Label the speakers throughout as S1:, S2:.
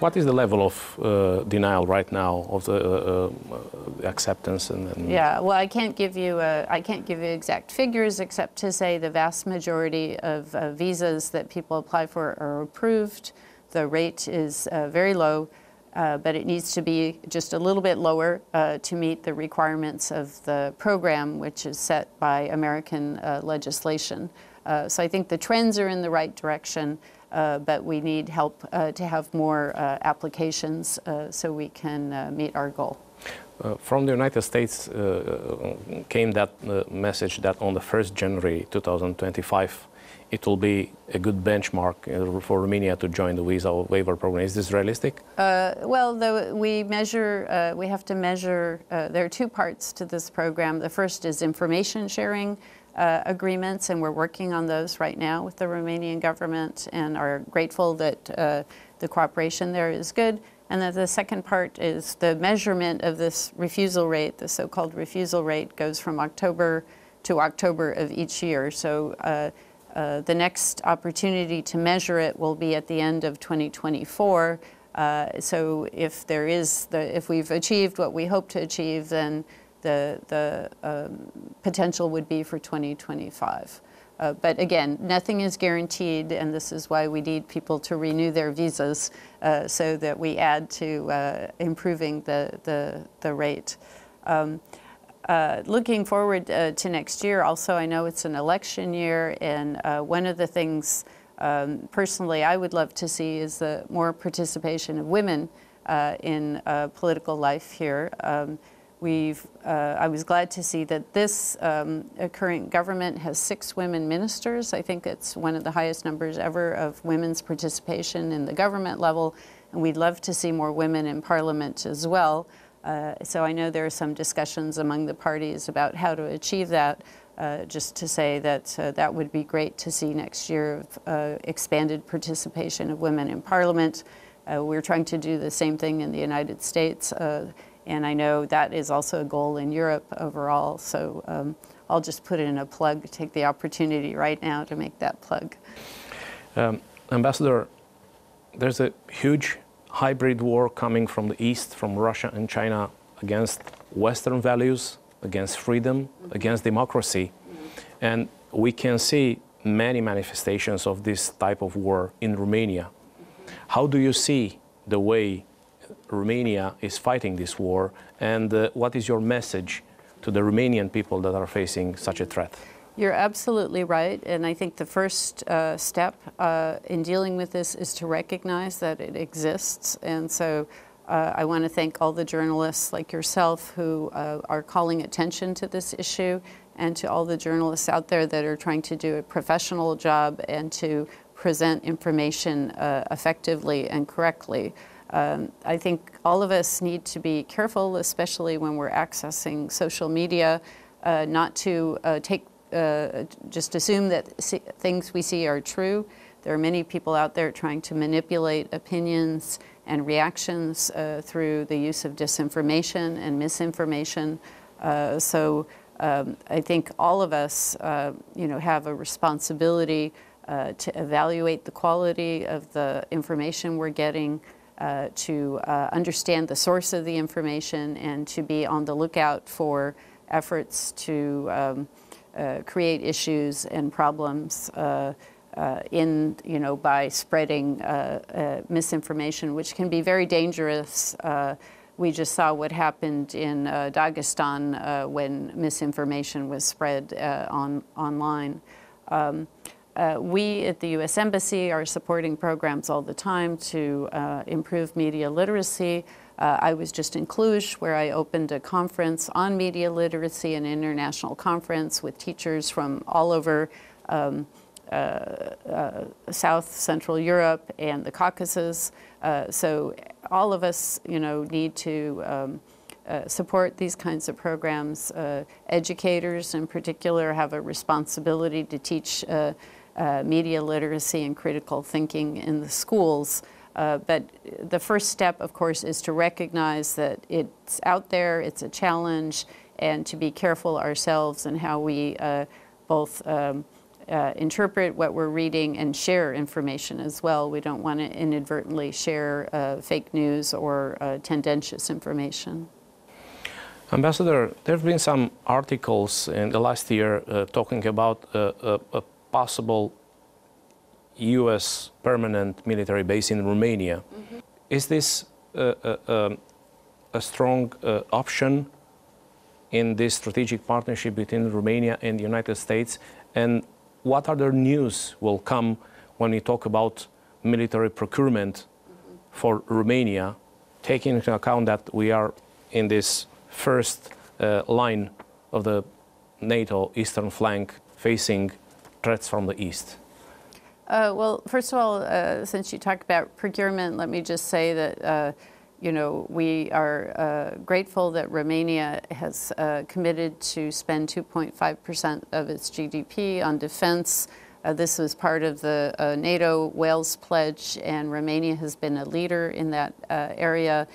S1: What is the level of denial right now of the acceptance?
S2: Yeah, well, I can't give you exact figures, except to say the vast majority of visas that people apply for are approved. The rate is very low, but it needs to be just a little bit lower to meet the requirements of the program, which is set by American legislation. So I think the trends are in the right direction, but we need help to have more applications so we can meet our goal.
S1: From the United States came that message that on the 1st January 2025, it will be a good benchmark for Romania to join the visa waiver program. Is this realistic?
S2: Well, we have to measure, there are two parts to this program. The first is information sharing agreements, and we're working on those right now with the Romanian government and are grateful that the cooperation there is good. And then the second part is the measurement of this refusal rate. The so-called refusal rate goes from October to October of each year. So the next opportunity to measure it will be at the end of 2024. So if we've achieved what we hope to achieve, then the potential would be for 2025. But again, nothing is guaranteed, and this is why we need people to renew their visas so that we add to improving the rate. Looking forward to next year, also I know it's an election year, and one of the things personally I would love to see is the more participation of women in political life here. I was glad to see that this current government has 6 women ministers. I think it's one of the highest numbers ever of women's participation in the government level, and we'd love to see more women in parliament as well. So I know there are some discussions among the parties about how to achieve that. Just to say that that would be great to see next year of expanded participation of women in parliament. We're trying to do the same thing in the United States. And I know that is also a goal in Europe overall. So I'll just put in a plug, take the opportunity right now to make that plug.
S1: Ambassador, there's a huge hybrid war coming from the East, from Russia and China, against Western values, against freedom, against democracy. And we can see many manifestations of this type of war in Romania. How do you see the way Romania is fighting this war, and what is your message to the Romanian people that are facing such a threat?
S2: You're absolutely right, and I think the first step in dealing with this is to recognize that it exists. And so I want to thank all the journalists like yourself who are calling attention to this issue, and to all the journalists out there that are trying to do a professional job and to present information effectively and correctly. I think all of us need to be careful, especially when we're accessing social media, not to just assume that things we see are true. There are many people out there trying to manipulate opinions and reactions through the use of disinformation and misinformation. So I think all of us, have a responsibility to evaluate the quality of the information we're getting, to understand the source of the information, and to be on the lookout for efforts to create issues and problems by spreading misinformation, which can be very dangerous. We just saw what happened in Dagestan when misinformation was spread online. We at the U.S. Embassy are supporting programs all the time to improve media literacy. I was just in Cluj, where I opened a conference on media literacy, an international conference with teachers from all over South Central Europe and the Caucasus. So all of us, need to support these kinds of programs. Educators in particular have a responsibility to teach media literacy and critical thinking in the schools. But the first step, of course, is to recognize that it's out there, it's a challenge, and to be careful ourselves in how we both interpret what we're reading and share information as well. We don't want to inadvertently share fake news or tendentious information.
S1: Ambassador, there have been some articles in the last year talking about a possible U.S. permanent military base in Romania. Mm-hmm. Is this a strong option in this strategic partnership between Romania and the United States? And what other news will come when we talk about military procurement for Romania, taking into account that we are in this first line of the NATO eastern flank facing threats from the east?
S2: Well, first of all, since you talked about procurement, let me just say that you know, we are grateful that Romania has committed to spend 2.5% of its GDP on defense. This was part of the NATO Wales Pledge, and Romania has been a leader in that area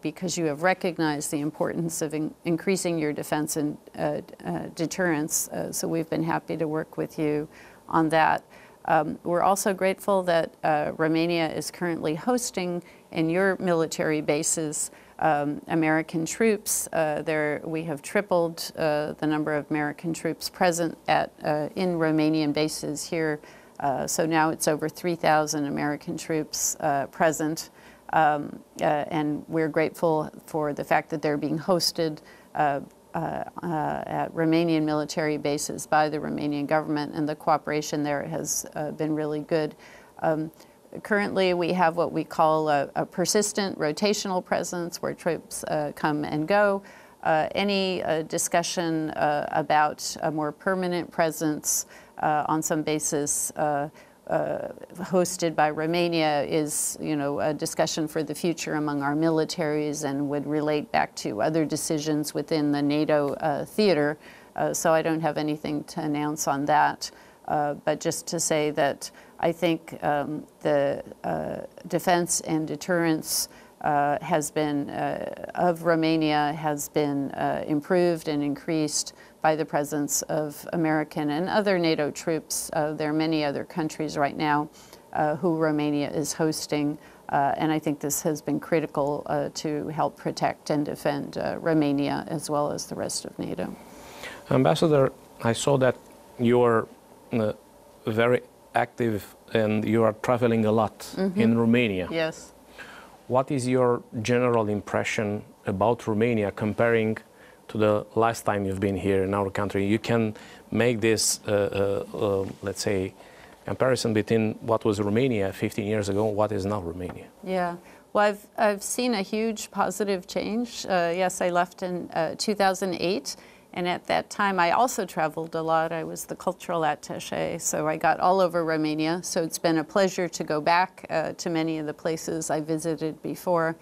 S2: because you have recognized the importance of increasing your defense and deterrence. So we've been happy to work with you on that. We're also grateful that Romania is currently hosting in your military bases American troops. We have tripled the number of American troops present in Romanian bases here. So now it's over 3,000 American troops present. And we're grateful for the fact that they're being hosted at Romanian military bases by the Romanian government, and the cooperation there has been really good. Currently, we have what we call a persistent rotational presence where troops come and go. Any discussion about a more permanent presence on some basis hosted by Romania is, you know, a discussion for the future among our militaries and would relate back to other decisions within the NATO theater. So I don't have anything to announce on that, but just to say that I think the defense and deterrence has been, of Romania has been improved and increased by the presence of American and other NATO troops. There are many other countries right now who Romania is hosting, and I think this has been critical to help protect and defend Romania as well as the rest of NATO.
S1: Ambassador, I saw that you're very active and you are traveling a lot in Romania.
S2: Yes.
S1: What is your general impression about Romania comparing to the last time you've been here in our country? You can make this, let's say, comparison between what was Romania 15 years ago and what is now Romania.
S2: Yeah. Well, I've seen a huge positive change. Yes, I left in 2008. And at that time, I also traveled a lot. I was the cultural attaché, so I got all over Romania. So it's been a pleasure to go back to many of the places I visited before.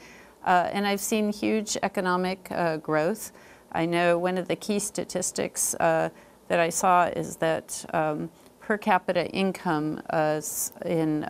S2: And I've seen huge economic growth. I know one of the key statistics that I saw is that per capita income in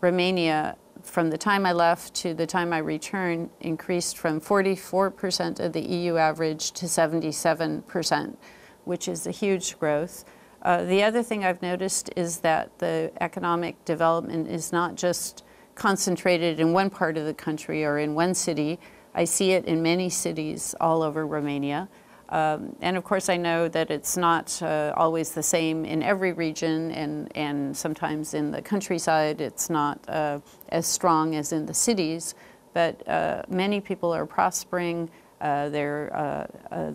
S2: Romania from the time I left to the time I returned increased from 44% of the EU average to 77%, which is a huge growth. The other thing I've noticed is that the economic development is not just concentrated in one part of the country or in one city. I see it in many cities all over Romania. And of course, I know that it's not always the same in every region, and sometimes in the countryside it's not as strong as in the cities, but many people are prospering. The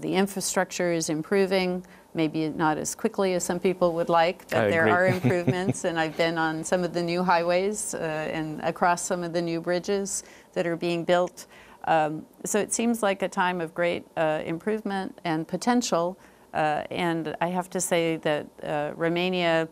S2: infrastructure is improving, maybe not as quickly as some people would like, but there are improvements, and I've been on some of the new highways and across some of the new bridges that are being built. So it seems like a time of great improvement and potential, and I have to say that Romania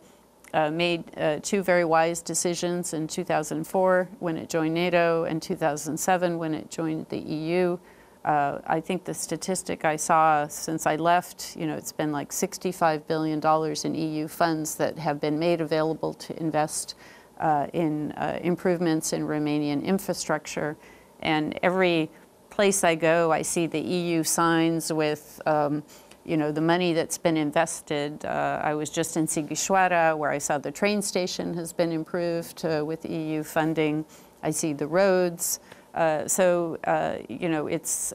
S2: made two very wise decisions in 2004 when it joined NATO and 2007 when it joined the EU. I think the statistic I saw since I left, you know, it's been like $65 billion in EU funds that have been made available to invest in improvements in Romanian infrastructure. And every place I go, I see the EU signs with you know, the money that's been invested. I was just in Sighișoara, where I saw the train station has been improved with EU funding. I see the roads. You know, it's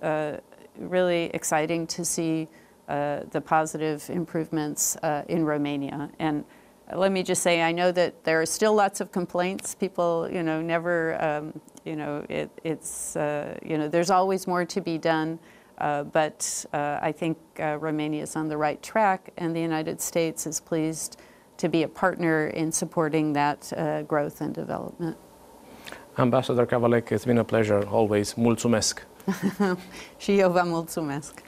S2: really exciting to see the positive improvements in Romania. And let me just say, I know that there are still lots of complaints. People, you know, never, you know, you know, there's always more to be done. But I think Romania is on the right track, and the United States is pleased to be a partner in supporting that growth and development.
S1: Ambassador Kavalec, it's been a pleasure always. Mulțumesc!
S2: Și eu vă mulțumesc!